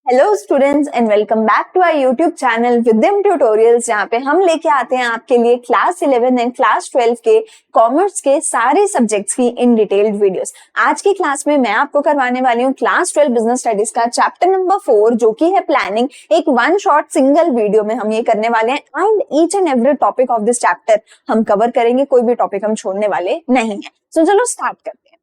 Hello students and welcome back to our YouTube channel Vidyam tutorials, जहाँ पे हम लेके आते हैं आपके लिए क्लास 11 एंड क्लास 12 के कॉमर्स के सारे सब्जेक्ट्स की इन डिटेल्ड वीडियोस। आज की क्लास में मैं आपको करवाने वाली हूँ क्लास 12 बिजनेस स्टडीज का चैप्टर नंबर 4 जो कि है प्लानिंग। एक वन शॉट सिंगल वीडियो में हम ये करने वाले हैं and each and every topic of this chapter हम कवर करेंगे, कोई भी टॉपिक हम छोड़ने वाले नहीं है। तो चलो स्टार्ट करते हैं।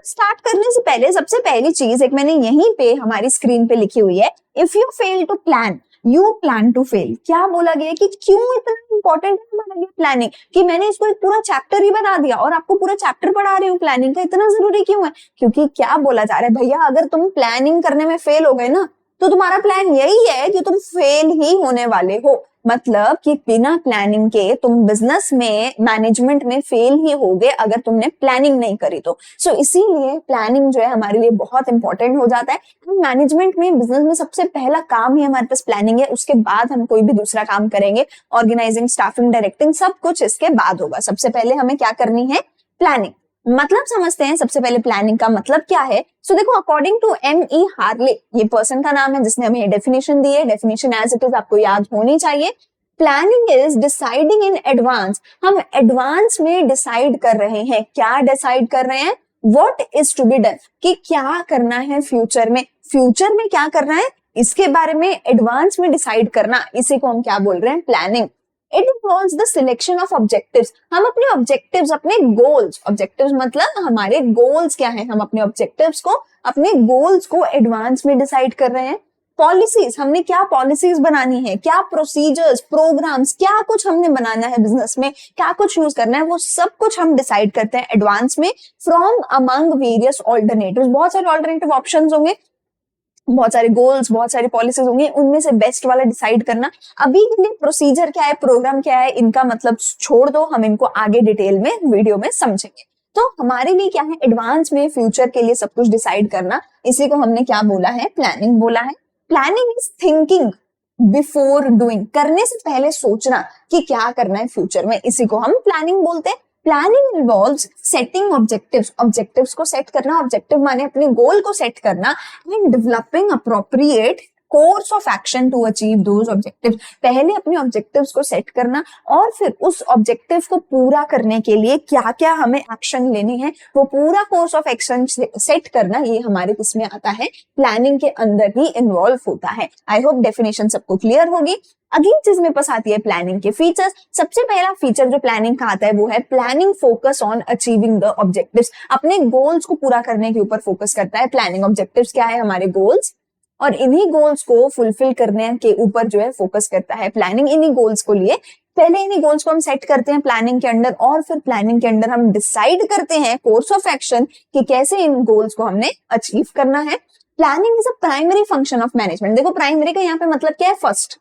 स्टार्ट करने से पहले सबसे पहली चीज एक मैंने यहीं पे हमारी स्क्रीन पे लिखी हुई है, if you fail to plan you plan to fail. क्या बोला गया कि क्यों इतना इंपॉर्टेंट है हमारे लिए प्लानिंग, कि मैंने इसको एक पूरा चैप्टर ही बना दिया और आपको पूरा चैप्टर पढ़ा रही हूँ। प्लानिंग का इतना जरूरी क्यों है? क्योंकि क्या बोला जा रहा है भैया, अगर तुम प्लानिंग करने में फेल हो गए ना तो तुम्हारा प्लान यही है कि तुम फेल ही होने वाले हो। मतलब कि बिना प्लानिंग के तुम बिजनेस में मैनेजमेंट में फेल ही होगे अगर तुमने प्लानिंग नहीं करी तो। सो इसीलिए प्लानिंग जो है हमारे लिए बहुत इंपॉर्टेंट हो जाता है। मैनेजमेंट में बिजनेस में सबसे पहला काम ही हमारे पास प्लानिंग है, उसके बाद हम कोई भी दूसरा काम करेंगे। ऑर्गेनाइजिंग, स्टाफिंग, डायरेक्टिंग सब कुछ इसके बाद होगा। सबसे पहले हमें क्या करनी है? प्लानिंग। मतलब समझते हैं सबसे पहले प्लानिंग का मतलब क्या है। सो देखो, अकॉर्डिंग टू M.E. हार्ले, ये पर्सन का नाम है जिसने हमें डेफिनेशन दी है। डेफिनेशन एज इट इज आपको याद होनी चाहिए। Planning is deciding in advance. हम एडवांस में डिसाइड कर रहे हैं। क्या डिसाइड कर रहे हैं? What is to be done, कि क्या करना है फ्यूचर में। फ्यूचर में क्या करना है इसके बारे में एडवांस में डिसाइड करना, इसी को हम क्या बोल रहे हैं? Planning. It involves the selection of objectives. हम अपने objectives, अपने goals, objectives मतलब हमारे goals क्या हैं, हम अपने objectives को, अपने goals को advance में decide कर रहे हैं। पॉलिसीज, हमने क्या पॉलिसीज बनानी है, क्या प्रोसीजर्स, प्रोग्राम्स, क्या कुछ हमने बनाना है बिजनेस में, क्या कुछ यूज करना है, वो सब कुछ हम डिसाइड करते हैं एडवांस में। फ्रॉम अमंग वेरियस ऑल्टरनेटिव्स, बहुत सारे ऑल्टरनेटिव ऑप्शंस होंगे, बहुत सारे गोल्स, बहुत सारी पॉलिसीज होंगी, उनमें से बेस्ट वाला डिसाइड करना। अभी के लिए प्रोसीजर क्या है, प्रोग्राम क्या है, इनका मतलब छोड़ दो, हम इनको आगे डिटेल में वीडियो में समझेंगे। तो हमारे लिए क्या है? एडवांस में फ्यूचर के लिए सब कुछ डिसाइड करना, इसी को हमने क्या बोला है? प्लानिंग बोला है। Planning is thinking before doing, करने से पहले सोचना कि क्या करना है फ्यूचर में, इसी को हम प्लानिंग बोलते हैं। Planning involves setting objectives, objectives को सेट करना, ऑब्जेक्टिव माने अपने गोल को सेट करना, and developing appropriate course of action to achieve those objectives. पहले अपने ऑब्जेक्टिव्स को सेट करना और फिर उस ऑब्जेक्टिव को पूरा करने के लिए क्या क्या हमें एक्शन लेने हैं, वो पूरा कोर्स ऑफ एक्शन सेट करना, ये हमारे किसमें आता है? प्लानिंग के अंदर ही इन्वॉल्व होता है। आई होप डेफिनेशन सबको क्लियर होगी। अगली चीज मेरे पास आती है प्लानिंग के फीचर्स। सबसे पहला फीचर जो प्लानिंग का आता है वो है planning focus on achieving the objectives. अपने गोल्स को पूरा करने के ऊपर फोकस करता है प्लानिंग। ऑब्जेक्टिव्स क्या है? हमारे गोल्स, और इन्हीं गोल्स को फुलफिल करने के ऊपर जो है फोकस करता है प्लानिंग। इन्हीं गोल्स को लिए पहले इन्हीं गोल्स को हम सेट करते हैं प्लानिंग के अंदर, और फिर प्लानिंग के अंदर हम डिसाइड करते हैं कोर्स ऑफ एक्शन कि कैसे इन गोल्स को हमने अचीव करना है। Planning is a primary function of management. देखो, प्राइमरी का यहाँ पे मतलब क्या है? फर्स्ट।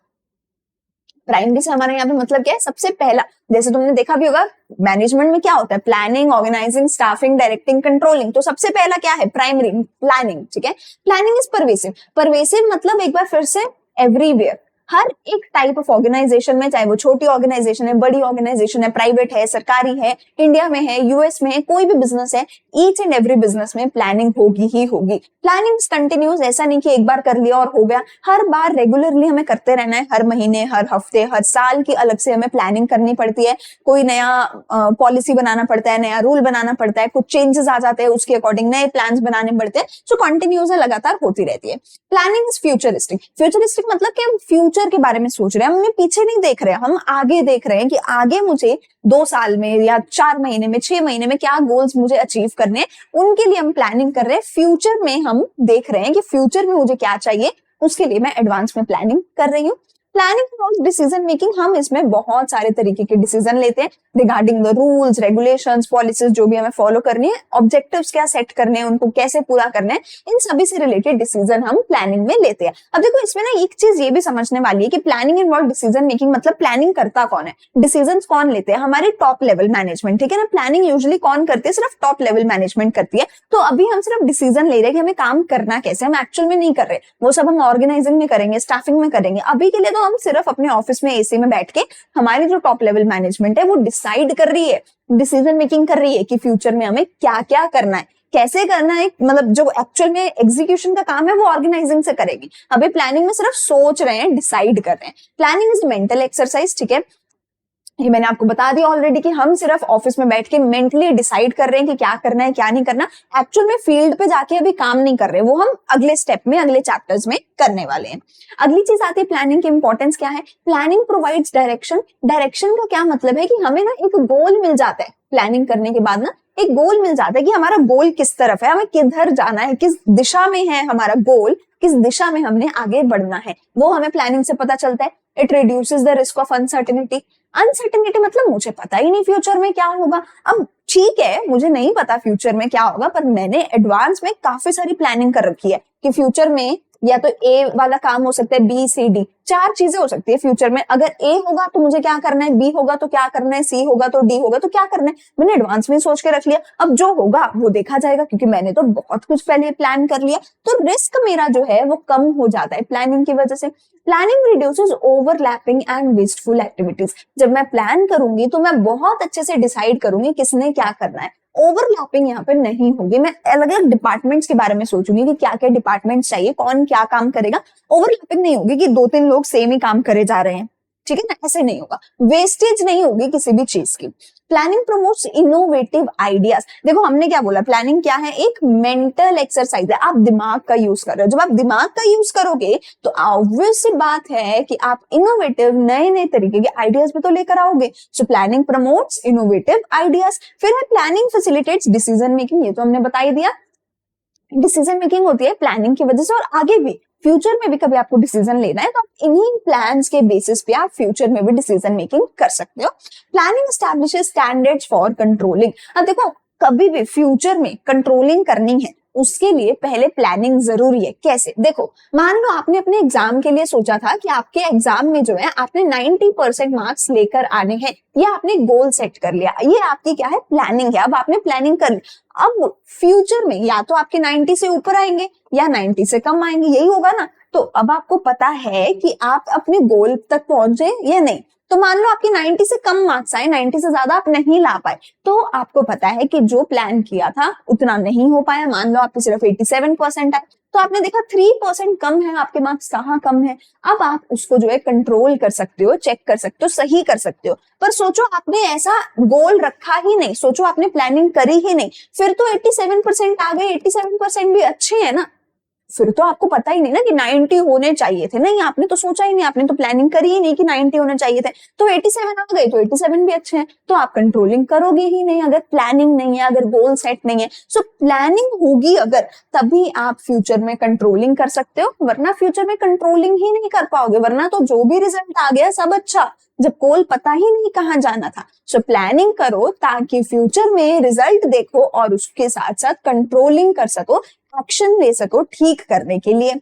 प्राइमरी से हमारा यहाँ पे मतलब क्या है? सबसे पहला। जैसे तुमने देखा भी होगा मैनेजमेंट में क्या होता है? Planning, organising, staffing, directing, controlling. तो सबसे पहला क्या है? Primary, planning. ठीक है। Planning is pervasive. परवेसिव मतलब एक बार फिर से एवरीवेयर, हर एक टाइप ऑफ ऑर्गेनाइजेशन में, चाहे वो छोटी ऑर्गेनाइजेशन है, बड़ी ऑर्गेनाइजेशन है, प्राइवेट है, सरकारी है, इंडिया में है, यूएस में है, कोई भी बिजनेस है, ईच एंड एवरी बिजनेस में प्लानिंग होगी ही होगी। प्लानिंग कंटिन्यूस, ऐसा नहीं कि एक बार कर लिया और हो गया। हर बार रेगुलरली हमें करते रहना है। हर महीने, हर हफ्ते, हर साल की अलग से हमें प्लानिंग करनी पड़ती है। कोई नया पॉलिसी बनाना पड़ता है, नया रूल बनाना पड़ता है, कुछ चेंजेस आ जाते हैं, उसके अकॉर्डिंग नए प्लान्स बनाने पड़ते हैं। सो कंटिन्यूस है, लगातार होती रहती है। Planning is futuristic. फ्यूचरिस्टिक मतलब कि हम फ्यूचर के बारे में सोच रहे हैं, हम पीछे नहीं देख रहे हैं, हम आगे देख रहे हैं कि आगे मुझे 2 साल में या 4 महीने में, 6 महीने में क्या गोल्स मुझे अचीव करने हैं, उनके लिए हम प्लानिंग कर रहे हैं। फ्यूचर में हम देख रहे हैं कि फ्यूचर में मुझे क्या चाहिए, उसके लिए मैं एडवांस में प्लानिंग कर रही हूँ। प्लानिंग डिसीजन मेकिंग, हम इसमें बहुत सारे तरीके के डिसीजन लेते हैं regarding the rules, regulations, policies जो भी हमें फॉलो करनी है, ऑब्जेक्टिव्स क्या सेट करने हैं, उनको कैसे पूरा करना है, इन सभी से रिलेटेड डिसीजन हम प्लानिंग में लेते हैं। अब देखो, इसमें ना एक चीज ये भी समझने वाली है कि प्लानिंग इन्वॉल्व डिसीजन मेकिंग। मतलब प्लानिंग करता कौन है, डिसीजन कौन लेते हैं? हमारे टॉप लेवल मैनेजमेंट। ठीक है ना। प्लानिंग यूजुअली कौन करती है? सिर्फ टॉप लेवल मैनेजमेंट करती है। तो अभी हम सिर्फ डिसीजन ले रहे हैं कि हमें काम करना कैसे, हम एक्चुअल में नहीं कर रहे, वो सब हम ऑर्गेनाइजिंग में करेंगे, स्टाफिंग में करेंगे। अभी के लिए तो हम सिर्फ अपने ऑफिस में एसी में बैठ के हमारी जो टॉप लेवल मैनेजमेंट है वो डिसाइड कर रही है, डिसीजन मेकिंग कर रही है कि फ्यूचर में हमें क्या क्या करना है, कैसे करना है, मतलब जो एक्चुअल में एग्जीक्यूशन का काम है वो ऑर्गेनाइजिंग से करेंगे। अभी प्लानिंग में सिर्फ सोच रहे हैं, डिसाइड कर रहे हैं। प्लानिंग इज मेंटल एक्सरसाइज, ठीक है, ये मैंने आपको बता दिया ऑलरेडी कि हम सिर्फ ऑफिस में बैठ के मेंटली डिसाइड कर रहे हैं कि क्या करना है क्या नहीं करना, एक्चुअल में फील्ड पे जाके अभी काम नहीं कर रहे, वो हम अगले स्टेप में, अगले चैप्टर्स में करने वाले हैं। अगली चीज आती है प्लानिंग की इंपॉर्टेंस क्या है। Planning provides direction. डायरेक्शन का क्या मतलब है कि हमें ना एक गोल मिल जाता है, प्लानिंग करने के बाद ना एक गोल मिल जाता है कि हमारा गोल किस तरफ है, हमें किधर जाना है, किस दिशा में है हमारा गोल, किस दिशा में हमने आगे बढ़ना है, वो हमें प्लानिंग से पता चलता है। It reduces the risk of uncertainty. Uncertainty मतलब मुझे पता ही नहीं फ्यूचर में क्या होगा। अब ठीक है, मुझे नहीं पता फ्यूचर में क्या होगा, पर मैंने एडवांस में काफी सारी प्लानिंग कर रखी है कि फ्यूचर में या तो ए वाला काम हो सकता है, बी सी डी, 4 चीजें हो सकती है फ्यूचर में। अगर ए होगा तो मुझे क्या करना है, बी होगा तो क्या करना है, सी होगा तो डी होगा तो क्या करना है, मैंने एडवांस में सोच के रख लिया। अब जो होगा वो देखा जाएगा, क्योंकि मैंने तो बहुत कुछ पहले प्लान कर लिया, तो रिस्क मेरा जो है वो कम हो जाता है प्लानिंग की वजह से। Planning reduces overlapping and wasteful activities. जब मैं प्लान करूंगी तो मैं बहुत अच्छे से डिसाइड करूंगी किसने क्या करना है। ओवरलैपिंग यहाँ पे नहीं होगी, मैं अलग अलग डिपार्टमेंट्स के बारे में सोचूंगी कि क्या क्या डिपार्टमेंट चाहिए, कौन क्या काम करेगा। ओवरलैपिंग नहीं होगी कि 2-3 लोग सेम ही काम करे जा रहे हैं, ठीक है ना, ऐसे नहीं होगा। वेस्टेज नहीं होगी किसी भी चीज की। Planning promotes innovative ideas. देखो हमने क्या बोला, प्लानिंग क्या है, एक मेंटल एक्सरसाइज है, आप दिमाग का यूज कर रहे हो। जब आप दिमाग का यूज करोगे तो ऑब्वियस सी बात है कि आप इनोवेटिव नए नए तरीके के आइडियाज भी तो लेकर आओगे। So planning promotes innovative ideas. फिर है प्लानिंग फैसिलिटेट्स डिसीजन मेकिंग, ये तो हमने बता ही दिया। डिसीजन मेकिंग होती है प्लानिंग की वजह से, और आगे भी फ्यूचर में भी कभी आपको डिसीजन लेना है तो आप इन्हीं प्लान्स के बेसिस पे आप फ्यूचर में भी डिसीजन मेकिंग कर सकते हो। Planning establishes standards for controlling. अब देखो कभी भी फ्यूचर में कंट्रोलिंग करनी है उसके लिए पहले प्लानिंग जरूरी है। कैसे, देखो मान लो आपने अपने एग्जाम के लिए सोचा था कि आपके एग्जाम में जो है आपने 90% मार्क्स लेकर आने हैं, ये आपने गोल सेट कर लिया, ये आपकी क्या है, प्लानिंग है। अब आपने प्लानिंग कर ली, अब फ्यूचर में या तो आपके 90 से ऊपर आएंगे या 90 से कम आएंगे, यही होगा ना। तो अब आपको पता है कि आप अपने गोल तक पहुंचे या नहीं। तो मान लो आपके 90 से कम मार्क्स आए, 90 से ज्यादा आप नहीं ला पाए, तो आपको पता है कि जो प्लान किया था उतना नहीं हो पाया। मान लो आपके सिर्फ 87% आए, तो आपने देखा 3% कम है आपके मार्क्स, कहाँ कम है। अब आप उसको जो है कंट्रोल कर सकते हो, चेक कर सकते हो, सही कर सकते हो। पर सोचो आपने ऐसा गोल रखा ही नहीं, सोचो आपने प्लानिंग करी ही नहीं, फिर तो 87% आ गए, 87% भी अच्छे है ना, फिर तो आपको पता ही नहीं ना कि 90 होने चाहिए थे। नहीं, आपने तो सोचा ही नहीं, आपने तो प्लानिंग करी ही नहीं कि 90 होने चाहिए थे। तो 87 आ गए तो 87 भी अच्छे हैं, तो आप कंट्रोलिंग करोगे ही नहीं अगर प्लानिंग नहीं है, अगर गोल सेट नहीं है। सो प्लानिंग होगी अगर, तभी आप फ्यूचर में कंट्रोलिंग कर सकते हो, वरना फ्यूचर में कंट्रोलिंग ही नहीं कर पाओगे। वरना तो जो भी रिजल्ट आ गया सब अच्छा, जब गोल पता ही नहीं कहाँ जाना था। सो प्लानिंग करो ताकि फ्यूचर में रिजल्ट देखो और उसके साथ साथ कंट्रोलिंग कर सको, एक्शन ले सको ठीक करने के लिए।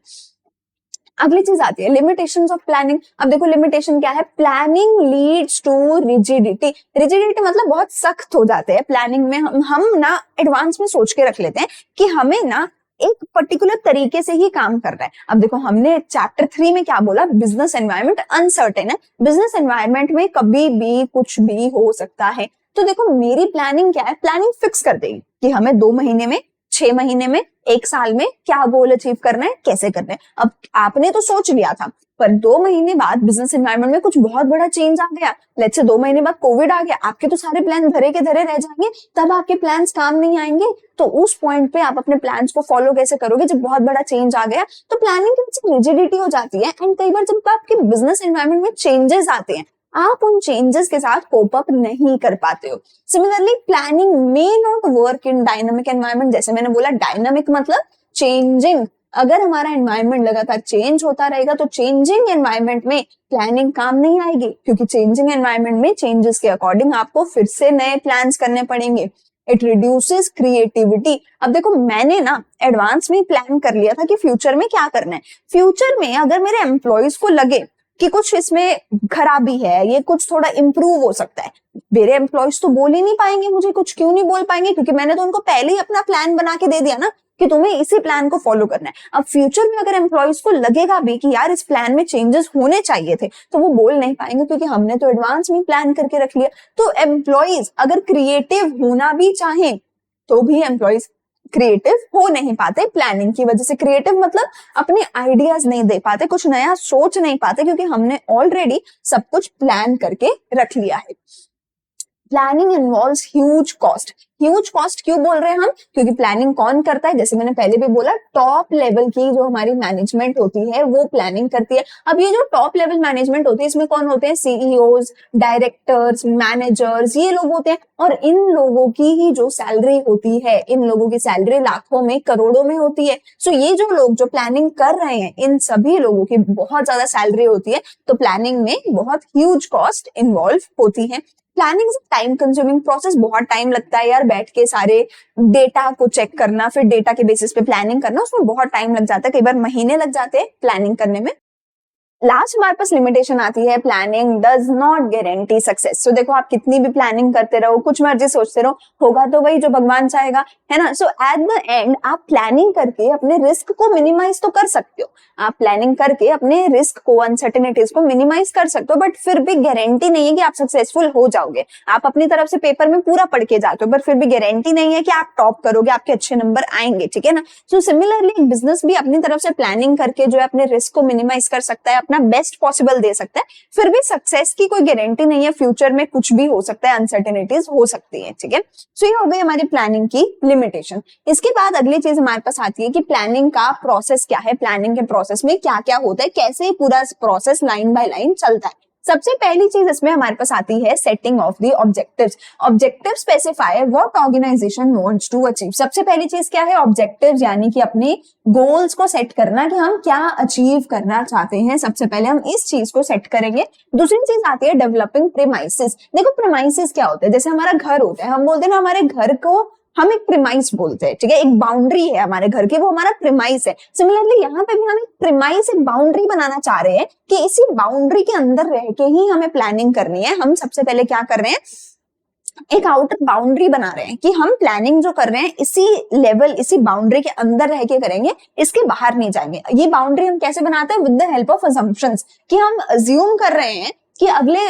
अगली चीज आती है लिमिटेशंस ऑफ प्लानिंग। अब देखो लिमिटेशन क्या है, planning leads to rigidity. Rigidity मतलब बहुत सख्त हो जाते हैं प्लानिंग में। हम ना एडवांस में सोच के रख लेते हैं कि हमें ना एक पर्टिकुलर तरीके से ही काम करना है। अब देखो हमने चैप्टर 3 में क्या बोला, बिजनेस एनवायरनमेंट अनसर्टेन है, बिजनेस एनवायरनमेंट में कभी भी कुछ भी हो सकता है। तो देखो मेरी प्लानिंग क्या है, प्लानिंग फिक्स कर देगी कि हमें 2 महीने में, 6 महीने में, 1 साल में क्या गोल अचीव करना है, कैसे करना है। अब आपने तो सोच लिया था, पर 2 महीने बाद बिजनेस एनवायरनमेंट में कुछ बहुत बड़ा चेंज आ गया, लेट्स से 2 महीने बाद कोविड आ गया, आपके तो सारे प्लान धरे के धरे रह जाएंगे, तब आपके प्लान्स काम नहीं आएंगे। तो उस पॉइंट पे आप अपने प्लान्स को फॉलो कैसे करोगे जब बहुत बड़ा चेंज आ गया। तो प्लानिंग की वजह से रिजिडिटी हो जाती है। एंड कई बार जब आपके बिजनेस एनवायरनमेंट में चेंजेस आते हैं, आप उन चेंजेस के साथ कोप अप नहीं कर पाते हो। Similarly planning may not work in dynamic environment. जैसे मैंने बोला डायनामिक मतलब चेंजिंग, अगर हमारा एनवायरनमेंट लगातार चेंज होता रहेगा तो चेंजिंग एनवायरनमेंट में प्लानिंग काम नहीं आएगी, क्योंकि चेंजिंग एनवायरनमेंट में चेंजेस के अकॉर्डिंग आपको फिर से नए प्लान्स करने पड़ेंगे। It reduces creativity. अब देखो मैंने ना एडवांस में प्लान कर लिया था कि फ्यूचर में क्या करना है। फ्यूचर में अगर मेरे एम्प्लॉयज को लगे कि कुछ इसमें खराबी है, ये कुछ थोड़ा इंप्रूव हो सकता है, मेरे एम्प्लॉयज तो बोल ही नहीं पाएंगे मुझे कुछ। क्यों नहीं बोल पाएंगे, क्योंकि मैंने तो उनको पहले ही अपना प्लान बना के दे दिया ना कि तुम्हें इसी प्लान को फॉलो करना है। अब फ्यूचर में अगर एम्प्लॉयज को लगेगा भी कि यार इस प्लान में चेंजेस होने चाहिए थे, तो वो बोल नहीं पाएंगे, क्योंकि हमने तो एडवांस में प्लान करके रख लिया। तो एम्प्लॉयज अगर क्रिएटिव होना भी चाहें तो भी एम्प्लॉयज क्रिएटिव हो नहीं पाते प्लानिंग की वजह से। क्रिएटिव मतलब अपने आइडियाज नहीं दे पाते, कुछ नया सोच नहीं पाते, क्योंकि हमने ऑलरेडी सब कुछ प्लान करके रख लिया है। Planning involves huge cost. Huge cost क्यों बोल रहे हैं हम? क्योंकि प्लानिंग कौन करता है? जैसे मैंने पहले भी बोला, टॉप लेवल की जो हमारी मैनेजमेंट होती है वो प्लानिंग करती है। अब ये जो टॉप लेवल मैनेजमेंट होती है इसमें कौन होते हैं? सीईओज, डायरेक्टर्स, मैनेजर्स, ये लोग होते हैं। और इन लोगों की ही जो सैलरी होती है, इन लोगों की सैलरी लाखों में, करोड़ों में होती है। सो ये जो लोग जो प्लानिंग कर रहे हैं, इन सभी लोगों की बहुत ज्यादा सैलरी होती है। तो प्लानिंग में बहुत ह्यूज कॉस्ट इन्वॉल्व होती है। Planning is time consuming process. बहुत टाइम लगता है यार बैठ के सारे डेटा को चेक करना, फिर डेटा के बेसिस पे प्लानिंग करना, उसमें बहुत टाइम लग जाता है, कई बार महीने लग जाते हैं प्लानिंग करने में। लास्ट हमारे पास लिमिटेशन आती है, planning does not guarantee success. So देखो, आप कितनी भी प्लानिंग करते रहो, कुछ मर्जी सोचते रहो, होगा तो वही जो भगवान चाहेगा, है ना। सो एट द एंड आप प्लानिंग करके अपने रिस्क को मिनिमाइज तो कर सकते हो, आप प्लानिंग करके अपने रिस्क को, अनसर्टेनिटीज को मिनिमाइज कर सकते हो, बट फिर भी गारंटी नहीं है कि आप सक्सेसफुल हो जाओगे। आप अपनी तरफ से पेपर में पूरा पढ़ के जाते हो, बट फिर भी गारंटी नहीं है कि आप टॉप करोगे, आपके अच्छे नंबर आएंगे, ठीक है ना। सो सिमिलरली बिजनेस भी अपनी तरफ से प्लानिंग करके जो है अपने रिस्क को मिनिमाइज कर सकता है, अपना बेस्ट पॉसिबल दे सकता है, फिर भी सक्सेस की कोई गारंटी नहीं है। फ्यूचर में कुछ भी हो सकता है, अनसर्टेनिटीज हो सकती है, ठीक है। सो ये हो गई हमारी प्लानिंग की लिमिटेशन। इसके बाद अगली चीज हमारे पास आती है कि प्लानिंग का प्रोसेस क्या है, प्लानिंग के प्रोसेस में क्या क्या होता है, कैसे पूरा प्रोसेस लाइन बाय लाइन चलता है। सबसे पहली चीज इसमें हमारे पास आती है setting of the objectives. Objective specify what organisation wants to achieve. सबसे पहली चीज क्या है? ऑब्जेक्टिव्स, यानी कि अपने गोल्स को सेट करना कि हम क्या अचीव करना चाहते हैं। सबसे पहले हम इस चीज को सेट करेंगे। दूसरी चीज आती है डेवलपिंग प्रीमाइसेस। देखो प्रीमाइसेस क्या होता है? जैसे हमारा घर होता है, हम बोलते हैं ना हमारे घर को हम एक प्रीमाइस बोलते हैं, ठीक है। एक बाउंड्री है हमारे घर की, वो हमारा प्रीमाइस है। सिमिलरली यहाँ पे भी हम एक प्रीमाइस, एक बाउंड्री बनाना चाह रहे हैं कि इसी बाउंड्री के अंदर रह के ही हमें प्लानिंग करनी है। हम सबसे पहले क्या कर रहे हैं? एक आउटर बाउंड्री बना रहे हैं कि हम प्लानिंग जो कर रहे हैं इसी लेवल, इसी बाउंड्री के अंदर रह के करेंगे, इसके बाहर नहीं जाएंगे। ये बाउंड्री हम कैसे बनाते हैं? With the help of assumptions, कि हम अज्यूम कर रहे हैं कि अगले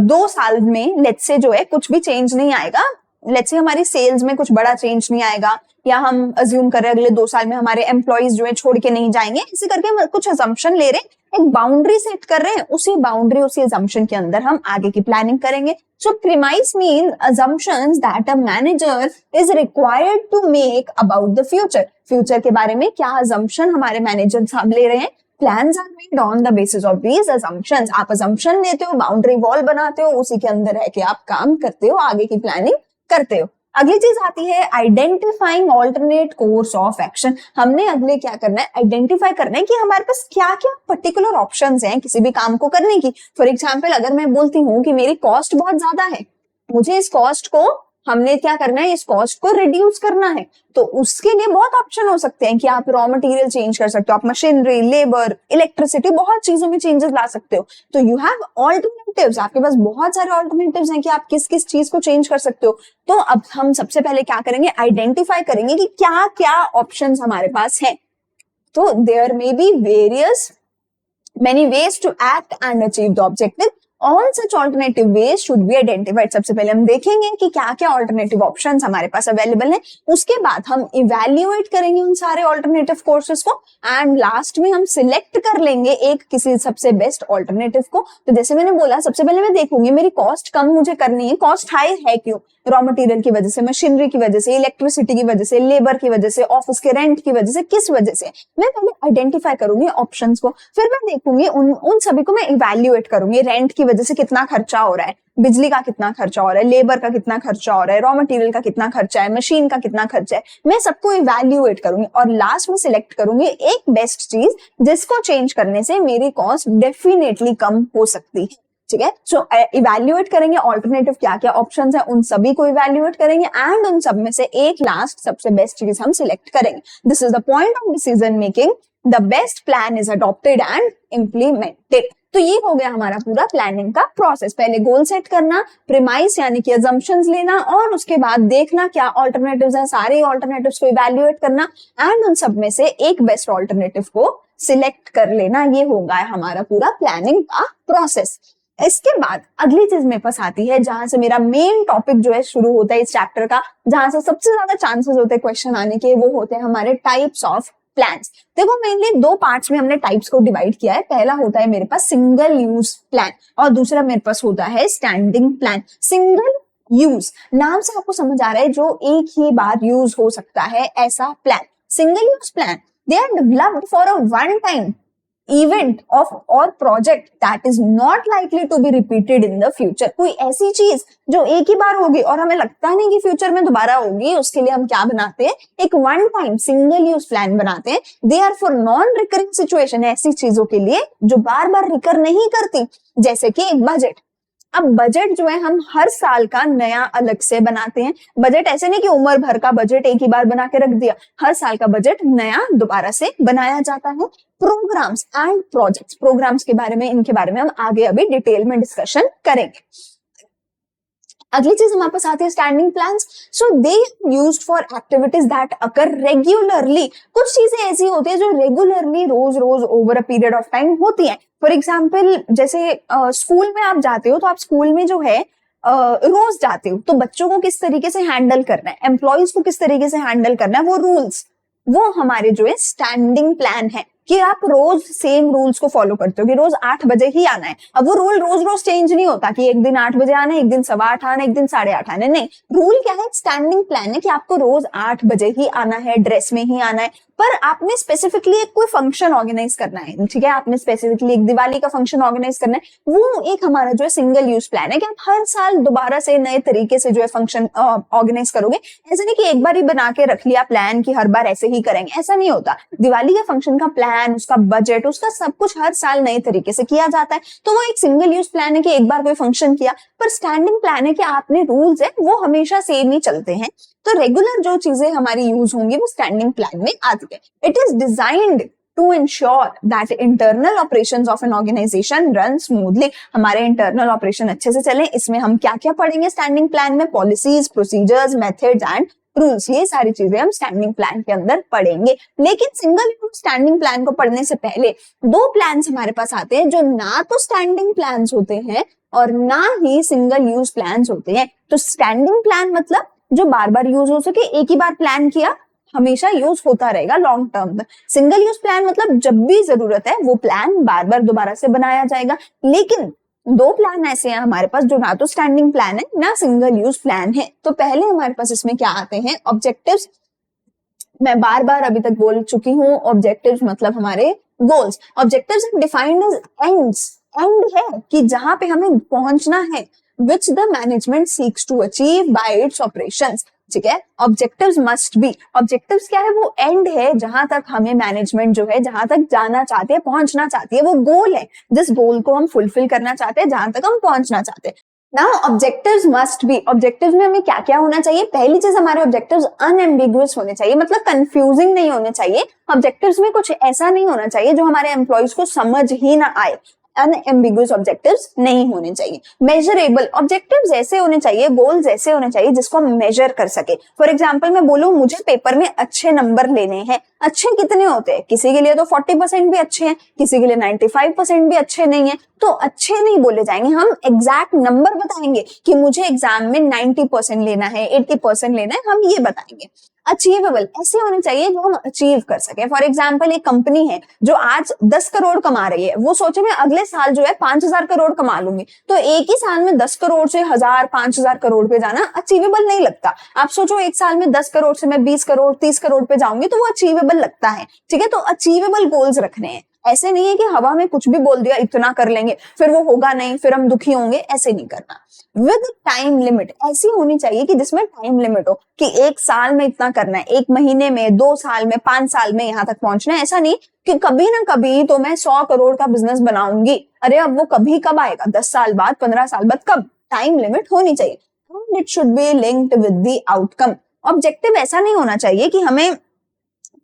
2 साल में लेट्स से जो है कुछ भी चेंज नहीं आएगा, लेट्स से हमारी सेल्स में कुछ बड़ा चेंज नहीं आएगा, या हम अज्यूम कर रहे हैं अगले 2 साल में हमारे एम्प्लॉइज जो है छोड़ के नहीं जाएंगे। इसी करके हम कुछ अजम्पशन ले रहे हैं, एक बाउंड्री सेट कर रहे हैं, उसी बाउंड्री, उसी अजम्पशन के अंदर हम आगे की प्लानिंग करेंगे। So premise mean assumptions that a manager is required to make about the future. Future के बारे में क्या assumption हमारे मैनेजर साहब ले रहे हैं। Plans are made on the basis of these assumptions. आप assumption लेते हो, बाउंड्री वॉल बनाते हो, उसी के अंदर रह के आप काम करते हो, आगे की प्लानिंग करते हो। अगली चीज आती है identifying alternate course of action. हमने अगले क्या करना है? आइडेंटिफाई करना है कि हमारे पास क्या क्या पर्टिकुलर ऑप्शंस हैं किसी भी काम को करने की। फॉर एग्जांपल, अगर मैं बोलती हूँ कि मेरी कॉस्ट बहुत ज्यादा है, मुझे इस कॉस्ट को, हमने क्या करना है, इस कॉस्ट को रिड्यूस करना है, तो उसके लिए बहुत ऑप्शन हो सकते हैं कि आप रॉ मटेरियल चेंज कर सकते हो, आप मशीनरी, लेबर, इलेक्ट्रिसिटी, बहुत चीजों में चेंजेस ला सकते हो। तो यू हैव ऑल्टरनेटिव्स, आपके पास बहुत सारे ऑल्टरनेटिव्स हैं कि आप किस किस चीज को चेंज कर सकते हो। तो अब हम सबसे पहले क्या करेंगे? आइडेंटिफाई करेंगे कि क्या क्या ऑप्शंस हमारे पास हैं। तो there may be various many ways to act and achieve the objective. All such alternative ways should be identified. सबसे पहले हम देखेंगे कि क्या क्या ऑल्टरनेटिव ऑप्शंस हमारे पास अवेलेबल हैं, उसके बाद हम इवेल्युएट करेंगे उन सारे ऑल्टरनेटिव कोर्सेज को, एंड लास्ट में हम सिलेक्ट कर लेंगे एक किसी सबसे बेस्ट ऑल्टरनेटिव को। तो जैसे मैंने बोला, सबसे पहले मैं देखूंगी मेरी कॉस्ट कम मुझे करनी है, कॉस्ट हाई है क्यों? रॉ मटेरियल की वजह से, मशीनरी की वजह से, इलेक्ट्रिसिटी की वजह से, लेबर की वजह से, ऑफिस के रेंट की वजह से, किस वजह से? मैं पहले आइडेंटिफाई करूंगी ऑप्शंस को, फिर मैं देखूंगी उन सभी को मैं इवेल्युएट करूंगी। रेंट की वजह से कितना खर्चा हो रहा है, बिजली का कितना खर्चा हो रहा है, लेबर का कितना खर्चा हो रहा है, रॉ मटेरियल का कितना खर्चा है, मशीन का कितना खर्चा है, मैं सबको इवेल्युएट करूंगी और लास्ट में सिलेक्ट करूंगी एक बेस्ट चीज जिसको चेंज करने से मेरी कॉस्ट डेफिनेटली कम हो सकती है, ठीक है। सो इवेल्युएट करेंगे ऑल्टरनेटिव क्या क्या ऑप्शंस है, उन सभी को इवेल्युएट करेंगे एंड उन सब में से एक लास्ट सबसे बेस्ट चीज हम सिलेक्ट करेंगे। This is the point of decision making. The best plan is adopted and implemented. तो ये हो गया हमारा पूरा प्लानिंग का प्रोसेस। पहले गोल सेट करना, प्रीमाइस यानी कि अजम्पशंस लेना, और उसके बाद देखना क्या ऑल्टरनेटिव्स हैं, सारे ऑल्टरनेटिव्स को इवेल्युएट करना एंड उन सब में से एक बेस्ट ऑल्टरनेटिव को सिलेक्ट कर लेना। ये होगा हमारा पूरा प्लानिंग का प्रोसेस। इसके बाद अगली चीज मेरे पास आती है जहां से मेरा मेन टॉपिक जो है शुरू होता है इस चैप्टर का, जहां से सबसे ज्यादा चांसेस होते हैं क्वेश्चन आने के, वो होते हैं हमारे टाइप्स ऑफ प्लान्स। देखो मेनली दो पार्ट्स में हमने टाइप्स को डिवाइड किया है। पहला होता है मेरे पास सिंगल यूज प्लान और दूसरा मेरे पास होता है स्टैंडिंग प्लान। सिंगल यूज नाम से आपको समझ आ रहा है जो एक ही बार यूज हो सकता है ऐसा plan. Single use plan they are developed for a one time event of और project that is not likely to be repeated in the future. कोई ऐसी चीज जो एक ही बार होगी और हमें लगता नहीं कि फ्यूचर में दोबारा होगी, उसके लिए हम क्या बनाते हैं, एक one time single use plan बनाते हैं। They are for non recurring situation, ऐसी चीजों के लिए जो बार बार रिकर नहीं करती, जैसे कि एक बजट। अब बजट जो है हम हर साल का नया अलग से बनाते हैं। बजट ऐसे नहीं कि उम्र भर का बजट एक ही बार बना के रख दिया, हर साल का बजट नया दोबारा से बनाया जाता है। प्रोग्राम्स एंड प्रोजेक्ट्स, प्रोग्राम्स के बारे में, इनके बारे में हम आगे अभी डिटेल में डिस्कशन करेंगे। अगली चीज हमारे पास आती है standing plans. So they used for activities that occur regularly. कुछ चीजें ऐसी होती है जो रेगुलरली रोज रोज over a period of time होती है। फॉर एग्जाम्पल जैसे स्कूल में आप जाते हो तो आप स्कूल में जो है रोज जाते हो, तो बच्चों को किस तरीके से हैंडल करना है, एम्प्लॉयज को किस तरीके से हैंडल करना है, वो रूल्स, वो हमारे जो है स्टैंडिंग प्लान है कि आप रोज सेम रूल्स को फॉलो करते हो कि रोज 8 बजे ही आना है। अब वो रूल रोज रोज चेंज नहीं होता कि एक दिन 8 बजे आना है, एक दिन 8:15 आना है, एक दिन 8:30 आना है। नहीं, रूल क्या है, स्टैंडिंग प्लान है कि आपको रोज 8 बजे ही आना है, ड्रेस में ही आना है। पर आपने स्पेसिफिकली एक कोई फंक्शन ऑर्गेनाइज करना है, ठीक है, आपने स्पेसिफिकली एक दिवाली का फंक्शन ऑर्गेनाइज करना है, वो एक हमारा जो है सिंगल यूज प्लान है कि आप हर साल दोबारा से नए तरीके से जो है फंक्शन ऑर्गेनाइज करोगे। ऐसा नहीं कि एक बार ही बना के रख लिया प्लान कि हर बार ऐसे ही करेंगे, ऐसा नहीं होता। दिवाली के फंक्शन का प्लान, उसका बजट, उसका सब कुछ हर साल नए तरीके से किया जाता है। तो वो एक सिंगल यूज प्लान है कि एक बार कोई फंक्शन किया। पर स्टैंडिंग प्लान है कि आपने रूल्स है वो हमेशा सेम ही चलते हैं। तो रेगुलर जो चीजें हमारी यूज होंगी वो स्टैंडिंग प्लान में आती है। It is designed to ensure that internal operations of an organisation run smoothly. हमारे इंटरनल ऑपरेशन अच्छे से चले, इसमें हम क्या क्या पढ़ेंगे स्टैंडिंग प्लान में, policies, procedures, methods and rules, ये सारी चीजें हम स्टैंडिंग प्लान के अंदर पढ़ेंगे। लेकिन सिंगल यूज स्टैंडिंग प्लान को पढ़ने से पहले दो प्लान्स हमारे पास आते हैं जो ना तो स्टैंडिंग प्लान्स होते हैं और ना ही सिंगल यूज प्लान्स होते हैं। तो स्टैंडिंग प्लान मतलब जो बार बार यूज हो सके, एक ही बार प्लान किया, हमेशा यूज होता रहेगा लॉन्ग टर्म में। सिंगल यूज प्लान मतलब जब भी जरूरत है वो प्लान बार बार दोबारा से बनाया जाएगा। लेकिन दो प्लान ऐसे हैं हमारे पास जो ना तो स्टैंडिंग प्लान है ना सिंगल यूज प्लान है। तो पहले हमारे पास इसमें क्या आते हैं, ऑब्जेक्टिव्स। मैं बार बार अभी तक बोल चुकी हूँ, ऑब्जेक्टिव्स मतलब हमारे goals. Objectives defined as ends, end है कि जहां पे हमें पहुंचना है, which the management seeks to achieve by its operations। ठीक है, ऑब्जेक्टिव्स मस्ट बी, ऑब्जेक्टिव्स क्या है, वो एंड है जहां तक हमें मैनेजमेंट जो है जहां तक जाना चाहती है, पहुंचना चाहती है, वो गोल है जिस गोल को हम फुलफिल करना चाहते हैं, जहां तक हम पहुंचना चाहते हैं। Now objectives must be, objectives में हमें क्या क्या होना चाहिए, पहली चीज हमारे ऑब्जेक्टिव्स अनएम्बिगुअस होने चाहिए, मतलब कंफ्यूजिंग नहीं होने चाहिए। ऑब्जेक्टिव्स में कुछ ऐसा नहीं होना चाहिए जो हमारे एम्प्लॉयज को समझ ही ना आए। अनएम्बिगुअस ऑब्जेक्टिव्स नहीं होने चाहिए। मेजरेबल ऑब्जेक्टिव्स ऐसे होने चाहिए, गोल्स ऐसे होने चाहिए जिसको हम मेजर कर सके। फॉर एग्जांपल मैं बोलूं मुझे पेपर में अच्छे नंबर लेने हैं, अच्छे कितने होते हैं, किसी के लिए तो 40% भी अच्छे हैं, किसी के लिए 95% भी अच्छे नहीं है। तो अच्छे नहीं बोले जाएंगे, हम एग्जैक्ट नंबर बताएंगे कि मुझे एग्जाम में 90% लेना है, 80% लेना है, हम ये बताएंगे। अचीवेबल ऐसे होने चाहिए जो हम अचीव कर सके। फॉर एग्जाम्पल एक कंपनी है जो आज 10 करोड़ कमा रही है, वो सोचे मैं अगले साल जो है 5,000 करोड़ कमा लूंगी, तो एक ही साल में 10 करोड़ से 1,000 5,000 करोड़ पे जाना अचीवेबल नहीं लगता। आप सोचो एक साल में 10 करोड़ से मैं 20 करोड़ 30 करोड़ पे जाऊंगी तो वो अचीवेबल लगता है। ठीक है, तो अचीवेबल गोल्स रखने हैं। ऐसे नहीं है कि हवा में कुछ भी बोल दिया इतना कर लेंगे फिर वो होगा नहीं, फिर हम दुखी होंगे, ऐसे नहीं करना। विद टाइम लिमिट ऐसी होनी चाहिए कि जिसमें टाइम लिमिट हो कि एक साल में इतना करना है, एक महीने में, 2 साल में, 5 साल में यहाँ तक पहुंचना है। ऐसा नहीं कि कभी ना कभी तो मैं 100 करोड़ का बिजनेस बनाऊंगी, अरे अब वो कभी कब आएगा, 10 साल बाद, 15 साल बाद, कब? टाइम लिमिट होनी चाहिए। It should be linked with the outcome. Objective ऐसा नहीं होना चाहिए कि हमें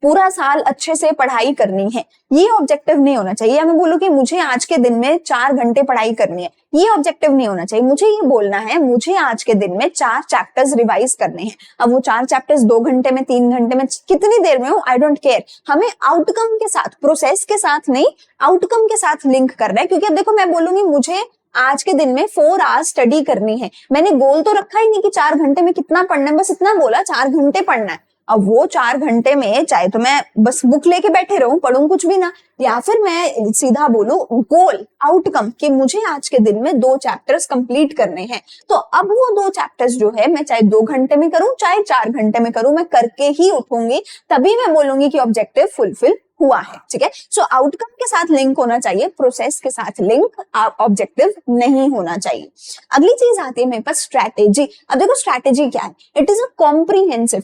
पूरा साल अच्छे से पढ़ाई करनी है, ये ऑब्जेक्टिव नहीं होना चाहिए। मैं बोलूं कि मुझे आज के दिन में 4 घंटे पढ़ाई करनी है, ये ऑब्जेक्टिव नहीं होना चाहिए। मुझे ये बोलना है मुझे आज के दिन में 4 चैप्टर्स रिवाइज करने हैं। अब वो 4 चैप्टर्स 2 घंटे में, 3 घंटे में, कितनी देर में हो, आई डोंट केयर। हमें आउटकम के साथ, प्रोसेस के साथ नहीं, आउटकम के साथ लिंक करना है। क्योंकि अब देखो मैं बोलूंगी मुझे आज के दिन में 4 आवर्स स्टडी करनी है। मैंने गोल तो रखा ही नहीं कि 4 घंटे में कितना पढ़ना है, बस इतना बोला 4 घंटे पढ़ना है। अब वो 4 घंटे में चाहे तो मैं बस बुक लेके बैठे रहूं, पढ़ूं कुछ भी ना, या फिर मैं सीधा बोलूं गोल आउटकम कि मुझे आज के दिन में 2 चैप्टर्स कंप्लीट करने हैं। तो अब वो 2 चैप्टर्स जो है मैं चाहे 2 घंटे में करूं चाहे 4 घंटे में करूं, मैं करके ही उठूंगी, तभी मैं बोलूंगी कि ऑब्जेक्टिव फुलफिल हुआ है। ठीक है, सो आउटकम के साथ लिंक होना चाहिए, प्रोसेस के साथ लिंक, ऑब्जेक्टिव नहीं होना चाहिए। अगली चीज आती है मेरे पास स्ट्रैटेजी। अब देखो स्ट्रैटेजी क्या है, इट इज अ कॉम्प्रिहेंसिव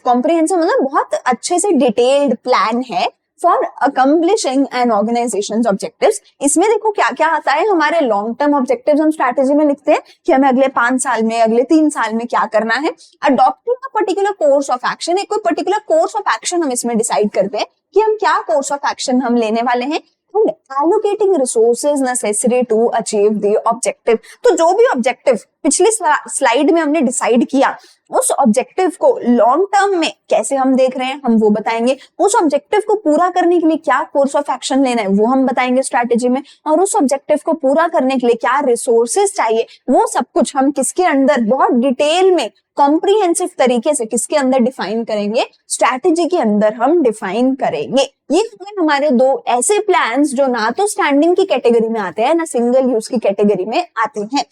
मतलब बहुत अच्छे से डिटेल्ड प्लान है for accomplishing an organisation objectives. इसमें देखो क्या क्या आता है, हमारे लॉन्ग टर्म ऑब्जेक्टिव्स हम स्ट्रैटेजी में लिखते हैं कि हमें अगले 5 साल में, अगले 3 साल में क्या करना है। Adopting a particular course of action, एक कोई पर्टिकुलर कोर्स ऑफ एक्शन हम इसमें डिसाइड करते हैं कि हम क्या कोर्स ऑफ एक्शन हम लेने वाले हैं। And allocating resources necessary to achieve the objective. तो जो भी ऑब्जेक्टिव पिछली स्लाइड में हमने डिसाइड किया, उस ऑब्जेक्टिव को लॉन्ग टर्म में कैसे हम देख रहे हैं हम वो बताएंगे। उस ऑब्जेक्टिव को पूरा करने के लिए क्या कोर्स ऑफ एक्शन लेना है वो हम बताएंगे स्ट्रैटेजी में। और उस ऑब्जेक्टिव को पूरा करने के लिए क्या रिसोर्सेज चाहिए, वो सब कुछ हम किसके अंदर बहुत डिटेल में कॉम्प्रिहेंसिव तरीके से किसके अंदर डिफाइन करेंगे, स्ट्रैटेजी के अंदर हम डिफाइन करेंगे। ये हमारे 2 ऐसे प्लान्स जो ना तो स्टैंडिंग की कैटेगरी में आते हैं ना सिंगल यूज की कैटेगरी में आते हैं।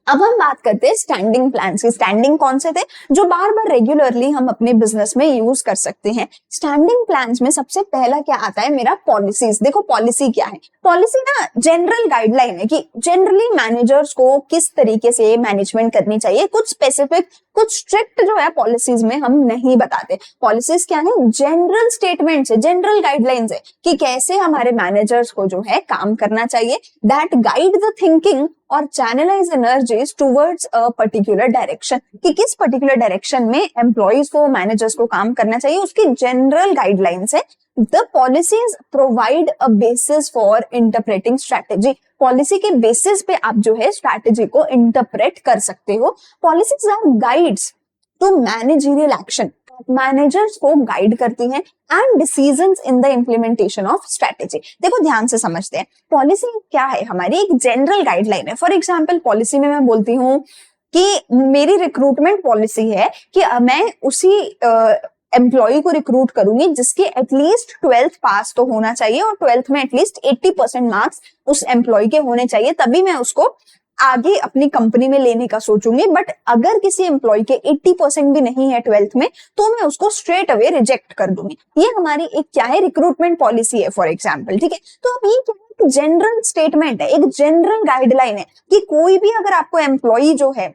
अब हम बात करते हैं स्टैंडिंग प्लान्स की। स्टैंडिंग कौन से थे, जो बार बार रेगुलरली हम अपने बिजनेस में यूज कर सकते हैं। स्टैंडिंग प्लान्स में सबसे पहला क्या आता है मेरा, पॉलिसीज। देखो पॉलिसी क्या है, पॉलिसी ना जनरल गाइडलाइन है कि जनरली मैनेजर्स को किस तरीके से मैनेजमेंट करनी चाहिए। कुछ स्पेसिफिक, कुछ स्ट्रिक्ट जो है पॉलिसीज में हम नहीं बताते। पॉलिसीज क्या है, जनरल स्टेटमेंट्स है, जनरल गाइडलाइंस है कि कैसे हमारे मैनेजर्स को जो है काम करना चाहिए। दैट गाइड द थिंकिंग और channelise energies towards a particular direction, कि किस पर्टिकुलर डायरेक्शन में एम्प्लॉइज को, मैनेजर्स को काम करना चाहिए, उसकी जनरल गाइडलाइंस है। The policies provide a basis for interpreting strategy. Policy के बेसिस पे आप जो है स्ट्रैटेजी को इंटरप्रेट कर सकते हो। Policies are guides to managerial action, managers को गाइड करती हैं and decisions in the implementation of strategy. देखो ध्यान से समझते हैं, पॉलिसी क्या है, हमारी एक जनरल गाइडलाइन है। फॉर एग्जांपल पॉलिसी में मैं बोलती हूँ कि मेरी रिक्रूटमेंट पॉलिसी है कि मैं उसी एम्प्लॉय को रिक्रूट करूंगी जिसके एटलीस्ट 12th पास तो होना चाहिए और 12th में एटलीस्ट 80% मार्क्स उस एम्प्लॉय के होने चाहिए, तभी मैं उसको आगे अपनी कंपनी में लेने का सोचूंगी। बट अगर किसी एम्प्लॉय के 80% भी नहीं है 12th में, तो मैं उसको स्ट्रेट अवे रिजेक्ट कर दूंगी। ये हमारी एक क्या है, रिक्रूटमेंट पॉलिसी है फॉर एग्जाम्पल। ठीक है, तो अब ये क्या है, जनरल स्टेटमेंट है, एक जनरल गाइडलाइन है कि कोई भी अगर आपको एम्प्लॉय जो है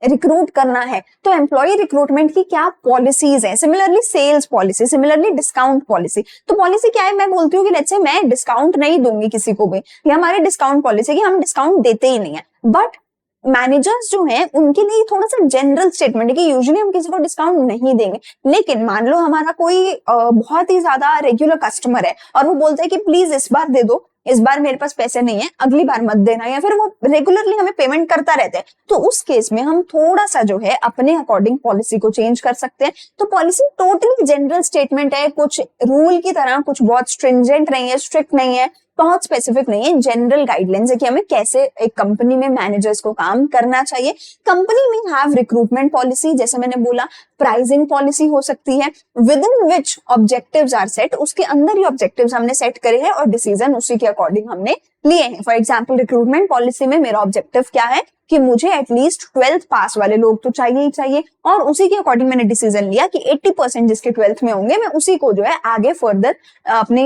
रिक्रूट करना है तो एम्प्लॉय रिक्रूटमेंट की क्या पॉलिसीज है। Similarly sales policy, similarly discount policy. तो पॉलिसी क्या है, मैं बोलती हूँ कि लेट्स से मैं डिस्काउंट नहीं दूंगी किसी को भी, ये हमारी डिस्काउंट पॉलिसी कि हम डिस्काउंट देते ही नहीं है। बट मैनेजर्स जो हैं उनके लिए थोड़ा सा जनरल स्टेटमेंट है कि यूजुअली हम किसी को डिस्काउंट नहीं देंगे। लेकिन मान लो हमारा कोई बहुत ही ज्यादा रेगुलर कस्टमर है और वो बोलता है कि प्लीज इस बार दे दो, इस बार मेरे पास पैसे नहीं है, अगली बार मत देना, या फिर वो रेगुलरली हमें पेमेंट करता रहता है, तो उस केस में हम थोड़ा सा जो है अपने अकॉर्डिंग पॉलिसी को चेंज कर सकते हैं। तो पॉलिसी टोटली जनरल स्टेटमेंट है, कुछ रूल की तरह, कुछ बहुत स्ट्रिंजेंट नहीं है, स्ट्रिक्ट नहीं है, बहुत स्पेसिफिक नहीं है, जनरल गाइडलाइंस है कि हमें कैसे एक कंपनी में मैनेजर्स को काम करना चाहिए। कंपनी में हैव रिक्रूटमेंट पॉलिसी, जैसे मैंने बोला, प्राइसिंग पॉलिसी हो सकती है, within which objectives are set, उसके अंदर ही ऑब्जेक्टिव्स हमने सेट करे हैं और डिसीजन उसी के अकॉर्डिंग हमने लिए हैं। फॉर एग्जाम्पल रिक्रूटमेंट पॉलिसी में मेरा ऑब्जेक्टिव क्या है कि मुझे एटलीस्ट 12th पास वाले लोग तो चाहिए ही चाहिए, और उसी के अकॉर्डिंग मैंने डिसीजन लिया कि 80% जिसके 12th में होंगे मैं उसी को जो है आगे फर्दर अपने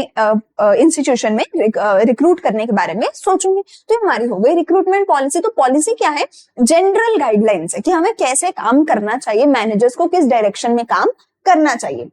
इंस्टीट्यूशन में रिक्रूट करने के बारे में सोचूंगी। तो हमारी हो गई रिक्रूटमेंट पॉलिसी। तो पॉलिसी क्या है, जनरल गाइडलाइंस है कि हमें कैसे काम करना चाहिए, मैनेजर्स को किस डायरेक्शन में काम करना चाहिए।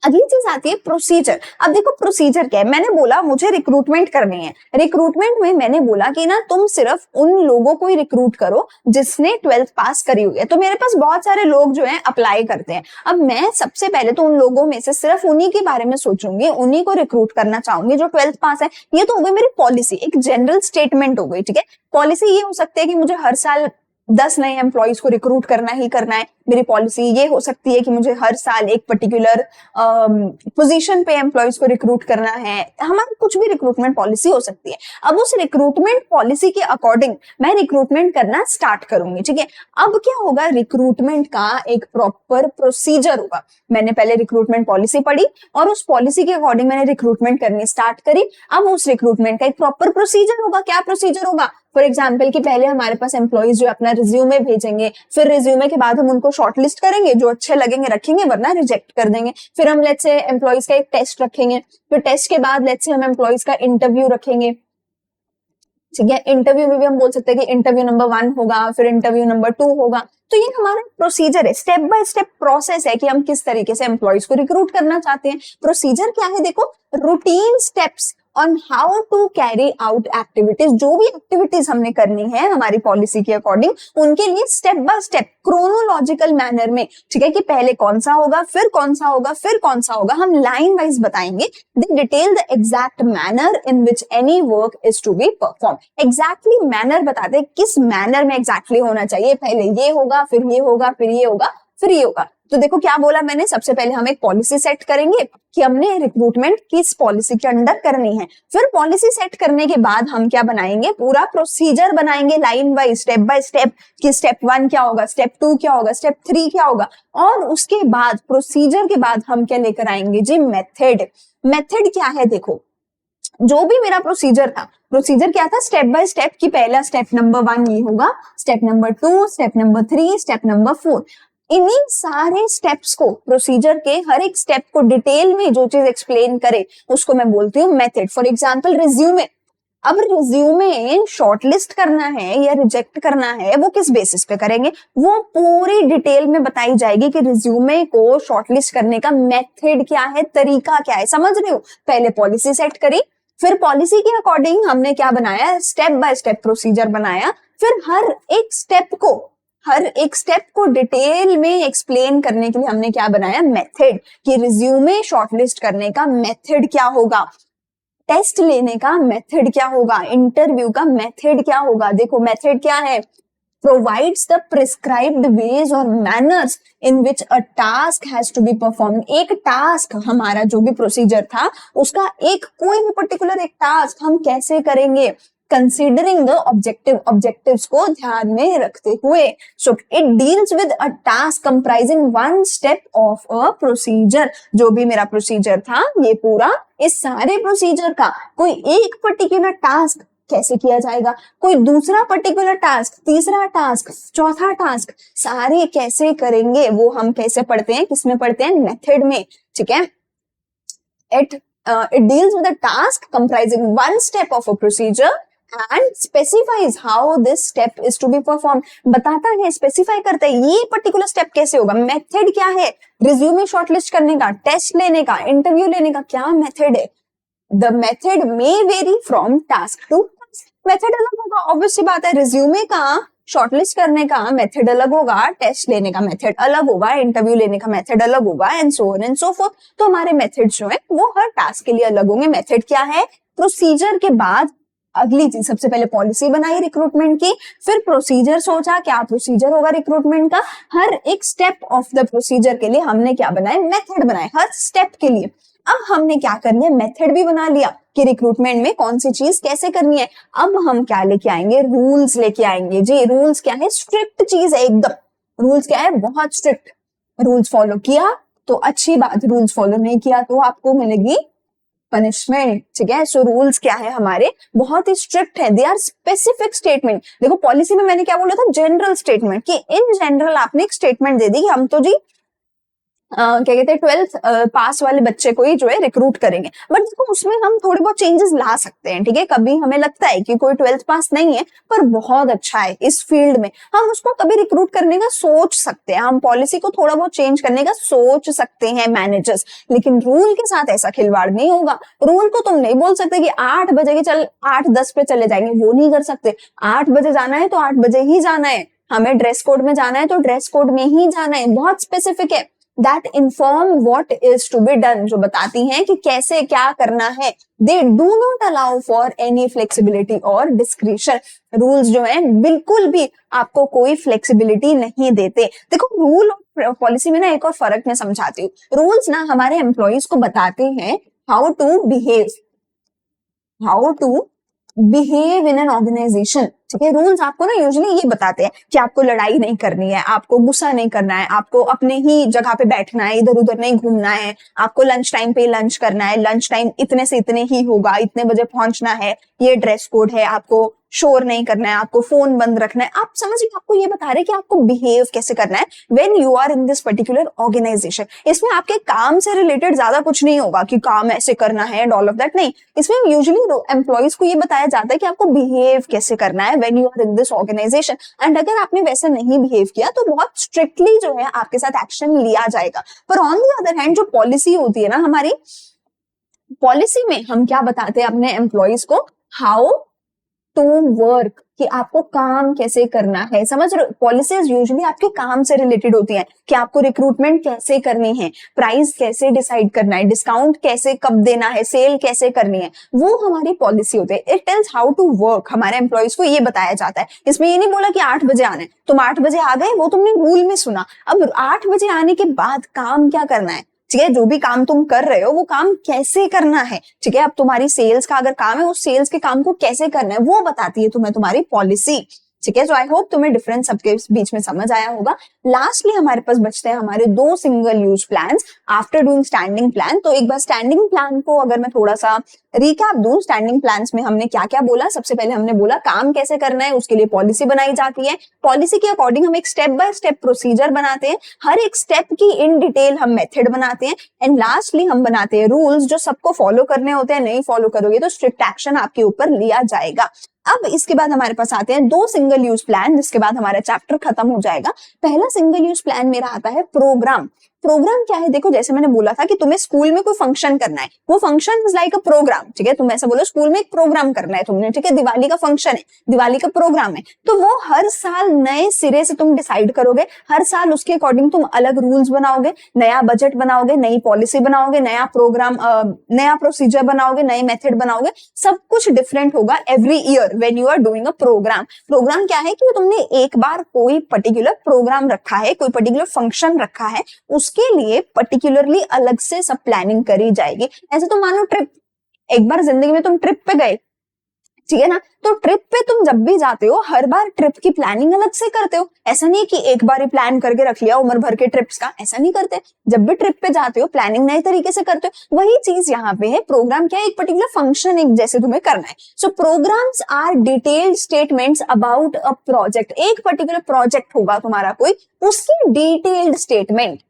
अगली चीज आती है प्रोसीजर। अब देखो प्रोसीजर क्या है, मैंने बोला मुझे रिक्रूटमेंट करनी है। रिक्रूटमेंट में मैंने बोला कि ना तुम सिर्फ उन लोगों को ही रिक्रूट करो जिसने 12th पास करी हुई है। तो मेरे पास बहुत सारे लोग जो हैं अप्लाई करते हैं। अब मैं सबसे पहले तो उन लोगों में से सिर्फ उन्हीं के बारे में सोचूंगी, उन्हीं को रिक्रूट करना चाहूंगी जो 12th पास है। ये तो हो गई मेरी पॉलिसी, एक जनरल स्टेटमेंट हो गई। ठीक है, पॉलिसी ये हो सकती है कि मुझे हर साल 10 नए एम्प्लॉइज को रिक्रूट करना ही करना है, मेरी पॉलिसी ये हो सकती है कि मुझे हर साल एक पर्टिकुलर पोजीशन पे एम्प्लॉयज को रिक्रूट करना है, हमारी कुछ भी रिक्रूटमेंट पॉलिसी हो सकती है। अब उस रिक्रूटमेंट पॉलिसी के अकॉर्डिंग मैं रिक्रूटमेंट करना स्टार्ट करूंगी, ठीक है। अब क्या होगा, रिक्रूटमेंट का एक प्रॉपर प्रोसीजर होगा। मैंने पहले रिक्रूटमेंट पॉलिसी पढ़ी और उस पॉलिसी के अकॉर्डिंग मैंने रिक्रूटमेंट करनी स्टार्ट करी। अब उस रिक्रूटमेंट का एक प्रॉपर प्रोसीजर होगा। क्या प्रोसीजर होगा? फॉर एग्जाम्पल कि पहले हमारे पास एम्प्लॉइज जो अपना रिज्यूमे भेजेंगे, फिर रिज्यूमे के बाद हम उनको शॉर्टलिस्ट करेंगे, जो अच्छे लगेंगे रखेंगे वरना रिजेक्ट कर देंगे। फिर हम लेट्स से एम्प्लॉइज का एक टेस्ट रखेंगे, फिर टेस्ट के बाद लेट्स से हम एम्प्लॉइज का इंटरव्यू रखेंगे, ठीक है। इंटरव्यू में भी हम बोल सकते हैं कि इंटरव्यू नंबर 1 होगा, फिर इंटरव्यू नंबर 2 होगा। तो ये हमारा प्रोसीजर है, स्टेप बाय स्टेप प्रोसेस है कि हम किस तरीके से एम्प्लॉइज को रिक्रूट करना चाहते हैं। प्रोसीजर क्या है? देखो, routine steps on how to carry out activities. जो भी एक्टिविटीज हमने करनी है हमारी पॉलिसी के अकॉर्डिंग, उनके लिए step by step chronological manner में, ठीक है, कि पहले कौन सा होगा, फिर कौन सा होगा, फिर कौन सा होगा, हम लाइन वाइज बताएंगे। They detail the exact manner in which any work is to be perform. Exactly manner बताते हैं, किस मैनर में एग्जैक्टली होना चाहिए। पहले ये होगा, फिर ये होगा, फिर ये होगा, फिर ये होगा। तो देखो क्या बोला मैंने, सबसे पहले हम एक पॉलिसी सेट करेंगे कि हमने रिक्रूटमेंट किस पॉलिसी के अंडर करनी है। फिर पॉलिसी सेट करने के बाद हम क्या बनाएंगे, पूरा प्रोसीजर बनाएंगे line wise, step by step, कि स्टेप 1 क्या होगा, स्टेप 2 क्या होगा, स्टेप 3 क्या होगा। और उसके बाद प्रोसीजर के बाद हम क्या लेकर आएंगे जी, मेथड। मेथड क्या है? देखो, जो भी मेरा प्रोसीजर था, प्रोसीजर क्या था, स्टेप बाय स्टेप, कि पहला स्टेप नंबर 1 ये होगा, step number 2, step number 3, step number 4। इन्हीं सारे स्टेप्स को, प्रोसीजर के हर एक स्टेप को डिटेल में जो चीज एक्सप्लेन करे उसको मैं बोलती हूँ मेथड। For example resume. अब रिज्यूमे शॉर्टलिस्ट करना है या रिजेक्ट करना है, वो किस बेसिस पे करेंगे, वो पूरी डिटेल में बताई जाएगी कि रिज्यूमे को शॉर्टलिस्ट करने का मेथड क्या है, तरीका क्या है। समझ रहे हो? पहले पॉलिसी सेट करी, फिर पॉलिसी के अकॉर्डिंग हमने क्या बनाया, स्टेप बाय स्टेप प्रोसीजर बनाया। फिर हर एक स्टेप को डिटेल में एक्सप्लेन करने के लिए हमने क्या बनाया, मेथड, कि रिज्यूमे शॉर्टलिस्ट करने का मेथड क्या होगा, टेस्ट लेने का मेथड क्या होगा, इंटरव्यू का मेथड क्या होगा। देखो मेथड क्या है, provides the prescribed ways or manners in which a task has to be performed। एक टास्क, हमारा जो भी प्रोसीजर था उसका कोई भी पर्टिकुलर एक टास्क हम कैसे करेंगे, considering the objectives को ध्यान में रखते हुए। So it deals with a task comprising one step of a procedure। जो भी मेरा प्रोसीजर था, ये पूरा, इस सारे प्रोसीजर का कोई एक पर्टिकुलर टास्क कैसे किया जाएगा, कोई दूसरा पर्टिकुलर टास्क, तीसरा टास्क, चौथा टास्क, सारे कैसे करेंगे वो हम कैसे पढ़ते हैं, किसमें पढ़ते हैं, मेथड में, ठीक है। It deals with a task comprising one step of a procedure and specifies how this step is to be performed। बताता है, स्पेसिफाई करता है ये पर्टिकुलर स्टेप कैसे होगा। मेथड क्या है, रिज्यूमे शॉर्टलिस्ट करने का, टेस्ट लेने का, इंटरव्यू लेने का, क्या मेथड है। The method may vary from task to task। Method अलग होगा, ऑब्वियस सी बात है। रिज्यूमे का शॉर्टलिस्ट करने का मेथड अलग होगा, टेस्ट लेने का मेथड अलग होगा, इंटरव्यू लेने का मेथड अलग होगा, and so on and so fourth. तो हमारे मेथड जो है वो हर टास्क के लिए अलग होंगे। मेथड क्या है, प्रोसीजर के बाद अगली चीज, सबसे पहले पॉलिसी बनाई रिक्रूटमेंट की, फिर प्रोसीजर सोचा क्या प्रोसीजर होगा रिक्रूटमेंट का। हर एक स्टेप ऑफ द प्रोसीजर के लिए हमने क्या बनाए, मेथड बनाए, हर स्टेप के लिए। अब हमने क्या करना है, मेथड भी बना लिया कि रिक्रूटमेंट में कौन सी चीज कैसे करनी है। अब हम क्या लेके आएंगे, रूल्स लेके आएंगे जी। रूल्स क्या है, स्ट्रिक्ट चीज है एकदम। रूल्स क्या है, बहुत स्ट्रिक्ट। रूल्स फॉलो किया तो अच्छी बात, रूल्स फॉलो नहीं किया तो आपको मिलेगी पनिशमेंट, ठीक है। सो रूल्स क्या है हमारे, बहुत ही स्ट्रिक्ट है। They are specific statement. देखो पॉलिसी में मैंने क्या बोला था, जनरल स्टेटमेंट, कि इन जनरल आपने एक स्टेटमेंट दे दी कि हम तो जी क्या कहते हैं 12th पास वाले बच्चे को ही जो है रिक्रूट करेंगे। बट देखो उसमें हम थोड़े बहुत चेंजेस ला सकते हैं, ठीक है। कभी हमें लगता है कि कोई 12th पास नहीं है पर बहुत अच्छा है इस फील्ड में, हम उसको कभी रिक्रूट करने का सोच सकते हैं। हम पॉलिसी को थोड़ा बहुत चेंज करने का सोच सकते हैं मैनेजर्स, लेकिन रूल के साथ ऐसा खिलवाड़ नहीं होगा। रूल को तुम नहीं बोल सकते कि 8 बजे के चल 8:10 पे चले जाएंगे, वो नहीं कर सकते। 8 बजे जाना है तो 8 बजे ही जाना है, हमें ड्रेस कोड में जाना है तो ड्रेस कोड में ही जाना है। बहुत स्पेसिफिक है। that inform what is to be done, जो बताती हैं कि कैसे क्या करना है. They do not allow for any flexibility or discretion. Rules जो है बिल्कुल भी आपको कोई फ्लेक्सिबिलिटी नहीं देते. देखो रूल और पॉलिसी में ना एक और फर्क मैं समझाती हूँ. रूल्स ना हमारे एम्प्लॉइज को बताते हैं how to behave in an organisation. ठीक है, रूल्स आपको ना यूजुअली ये बताते हैं कि आपको लड़ाई नहीं करनी है, आपको गुस्सा नहीं करना है, आपको अपने ही जगह पे बैठना है, इधर उधर नहीं घूमना है, आपको लंच टाइम पे लंच करना है, लंच टाइम इतने से इतने ही होगा, इतने बजे पहुंचना है, ये ड्रेस कोड है, आपको शोर नहीं करना है, आपको फोन बंद रखना है. आप समझिए, आपको ये बता रहे हैं कि आपको बिहेव कैसे करना है when you are in this particular organisation. इसमें आपके काम से रिलेटेड ज्यादा कुछ नहीं होगा कि काम ऐसे करना है एंड ऑल ऑफ दैट. नहीं, इसमें यूजुअली एम्प्लॉइज को ये बताया जाता है कि आपको बिहेव कैसे करना है when you are in this organisation. And अगर आपने वैसे नहीं बिहेव किया तो बहुत स्ट्रिक्टली जो है आपके साथ एक्शन लिया जाएगा. पर ऑन द अदर हैंड जो पॉलिसी होती है ना, हमारी पॉलिसी में हम क्या बताते हैं अपने एम्प्लॉइज को, हाउ टू वर्क, कि आपको काम कैसे करना है. समझ रहे हो, पॉलिसीज यूजुअली आपके काम से रिलेटेड होती हैं कि आपको रिक्रूटमेंट कैसे करनी है, प्राइस कैसे डिसाइड करना है, डिस्काउंट कैसे कब देना है, सेल कैसे करनी है, वो हमारी पॉलिसी होती है. It tells how to work. हमारे एम्प्लॉइज को ये बताया जाता है. इसमें ये नहीं बोला कि 8 बजे आना है, तुम 8 बजे आ गए, वो तुमने रूल में सुना. अब 8 बजे आने के बाद काम क्या करना है. ठीक है, जो भी काम तुम कर रहे हो वो काम कैसे करना है. ठीक है, अब तुम्हारी सेल्स का अगर काम है, उस सेल्स के काम को कैसे करना है वो बताती है तुम्हें तुम्हारी पॉलिसी. ठीक है, सो आई होप तुम्हें डिफरेंस सबके बीच में समझ आया होगा. लास्टली हमारे पास बचते हैं हमारे 2 single use plan after doing standing plan. तो एक बार स्टैंडिंग प्लान को अगर मैं थोड़ा सा रिकैप दूं, स्टैंडिंग प्लान्स में हमने क्या क्या बोला. सबसे पहले हमने बोला काम कैसे करना है, उसके लिए पॉलिसी बनाई जाती है. पॉलिसी के अकॉर्डिंग हम एक स्टेप बाय स्टेप प्रोसीजर बनाते हैं, हर एक स्टेप की इन डिटेल हम मेथड बनाते हैं. एंड लास्टली हम बनाते हैं रूल्स जो सबको फॉलो करने होते हैं. नहीं फॉलो करोगे तो स्ट्रिक्ट एक्शन आपके ऊपर लिया जाएगा. अब इसके बाद हमारे पास आते हैं 2 सिंगल यूज प्लान, जिसके बाद हमारा चैप्टर खत्म हो जाएगा. पहला सिंगल यूज प्लान मेरा आता है प्रोग्राम. प्रोग्राम क्या है, देखो जैसे मैंने बोला था कि तुम्हें स्कूल में कोई फंक्शन करना है, वो function is like a programme. ठीक है, तुम ऐसा बोलो स्कूल में एक प्रोग्राम करना है तुमने. ठीक है, दिवाली का फंक्शन है, दिवाली का प्रोग्राम है, तो वो हर साल नए सिरे से तुम डिसाइड करोगे. हर साल उसके अकॉर्डिंग तुम अलग रूल्स बनाओगे, नया बजट बनाओगे, नई पॉलिसी बनाओगे, नया प्रोग्राम, नया प्रोसीजर बनाओगे, नए मेथड बनाओगे. सब कुछ डिफरेंट होगा every year when you are doing a programme. Programme क्या है कि तुमने एक बार कोई पर्टिकुलर प्रोग्राम रखा है, कोई पर्टिकुलर फंक्शन रखा है, उसके लिए पर्टिकुलरली अलग से सब प्लानिंग करी जाएगी. ऐसे तो मानो ट्रिप, एक बार जिंदगी में तुम ट्रिप पे गए, ठीक है ना, तो ट्रिप पे तुम जब भी जाते हो हर बार ट्रिप की प्लानिंग अलग से करते हो. ऐसा नहीं कि एक बार ही प्लान करके रख लिया उम्र भर के ट्रिप्स का, ऐसा नहीं करते. जब भी ट्रिप पे जाते हो प्लानिंग नए तरीके से करते हो. वही चीज यहाँ पे है. प्रोग्राम क्या है, एक पर्टिकुलर फंक्शन एक जैसे तुम्हें करना है. So programs are detailed statements about a project. एक पर्टिकुलर प्रोजेक्ट होगा तुम्हारा कोई, उसकी डिटेल्ड स्टेटमेंट.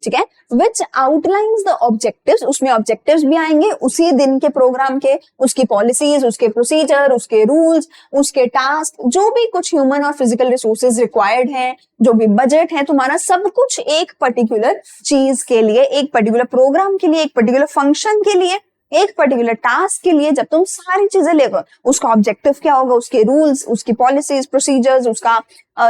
ठीक है, विच आउटलाइंस द ऑब्जेक्टिव्स. उसमें ऑब्जेक्टिव्स भी आएंगे उसी दिन के प्रोग्राम के, उसकी पॉलिसीज, उसके प्रोसीजर, उसके रूल्स, उसके टास्क, जो भी कुछ ह्यूमन और फिजिकल रिसोर्सेज रिक्वायर्ड हैं, जो भी बजट है तुम्हारा, सब कुछ एक पर्टिकुलर चीज के लिए, एक पर्टिकुलर प्रोग्राम के लिए, एक पर्टिकुलर फंक्शन के लिए, एक पर्टिकुलर टास्क के लिए. जब तुम सारी चीजें लेकर, उसका ऑब्जेक्टिव क्या होगा, उसके रूल्स, उसकी पॉलिसीज, प्रोसीजर्स, उसका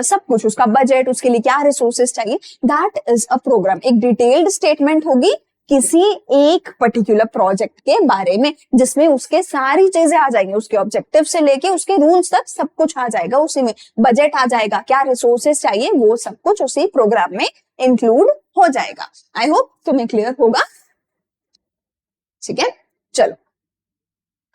सब कुछ, उसका बजट, उसके लिए क्या रिसोर्सेज चाहिए, दैट इज अ प्रोग्राम. एक डिटेल्ड स्टेटमेंट होगी किसी एक पर्टिकुलर प्रोजेक्ट के बारे में, जिसमें उसके सारी चीजें आ जाएंगी, उसके ऑब्जेक्टिव से लेके उसके रूल्स तक सब कुछ आ जाएगा. उसी में बजट आ जाएगा, क्या रिसोर्सेज चाहिए, वो सब कुछ उसी प्रोग्राम में इंक्लूड हो जाएगा. आई होप तुम्हें क्लियर होगा. ठीक है, चलो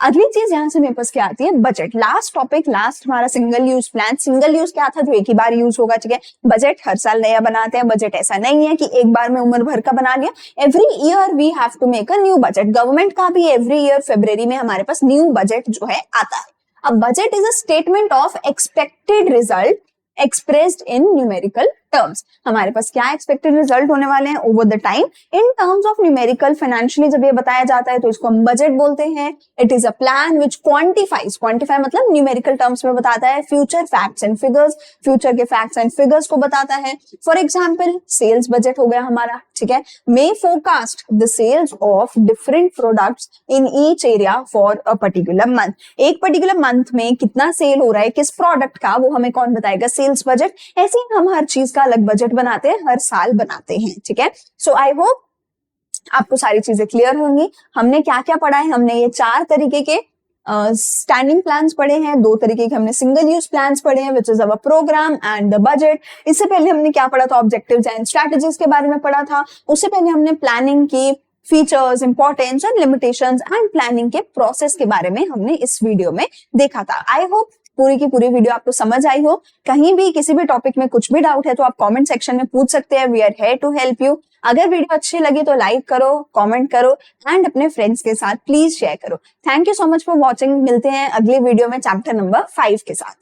अगली चीज यहां से मेरे पास क्या आती है, बजट. लास्ट टॉपिक, लास्ट हमारा single use plan. Single use क्या था, जो एक ही बार यूज होगा. ठीक है, बजट हर साल नया बनाते हैं. बजट ऐसा नहीं है कि एक बार में उम्र भर का बना लिया. Every year we have to make a new budget. Government का भी एवरी ईयर फरवरी में हमारे पास न्यू बजट जो है आता है. अब budget is a statement of expected result expressed in numerical terms. हमारे पास क्या एक्सपेक्टेड रिजल्ट होने वाले हैं over the time in terms of numerical. Financially जब ये बताया जाता है तो इसको हम बजट बोलते हैं. It is a plan which quantifies, quantify मतलब न्यूमेरिकल टर्म्स में बताता है future facts and figures, future के फैक्ट्स एंड फिगर्स को बताता है. फॉर एग्जाम्पल सेल्स बजट हो गया हमारा. ठीक है, may forecast the sales of different products in each area for a particular month. एक पर्टिकुलर मंथ में कितना सेल हो रहा है किस प्रोडक्ट का, वो हमें कौन बताएगा, सेल्स बजट. ऐसे ही हम हर चीज का अलग बजट बनाते हैं, हर साल बनाते हैं, ठीक है। सो आई होप आपको सारी चीजें क्लियर होंगी। हमने क्या क्या पढ़ा है, हमने ये 4 तरीके के स्टैंडिंग प्लान्स पढ़े हैं, 2 तरीके के हमने सिंगल यूज प्लान्स पढ़े हैं, which is our programme and the budget. इससे पहले हमने क्या पढ़ा था, ऑब्जेक्टिव्स एंड स्ट्रेटजीज के बारे में पढ़ा था। उससे पहले हमने प्लानिंग की features, importance and limitations and planning के प्रोसेस के बारे में हमने इस वीडियो में देखा था। आई होप पूरी की पूरी वीडियो आपको समझ आई हो। कहीं भी किसी भी टॉपिक में कुछ भी डाउट है तो आप कमेंट सेक्शन में पूछ सकते हैं। We are here to help you. अगर वीडियो अच्छी लगी तो लाइक करो, कमेंट करो एंड अपने फ्रेंड्स के साथ प्लीज शेयर करो। Thank you so much for watching. मिलते हैं अगले वीडियो में चैप्टर नंबर 5 के साथ।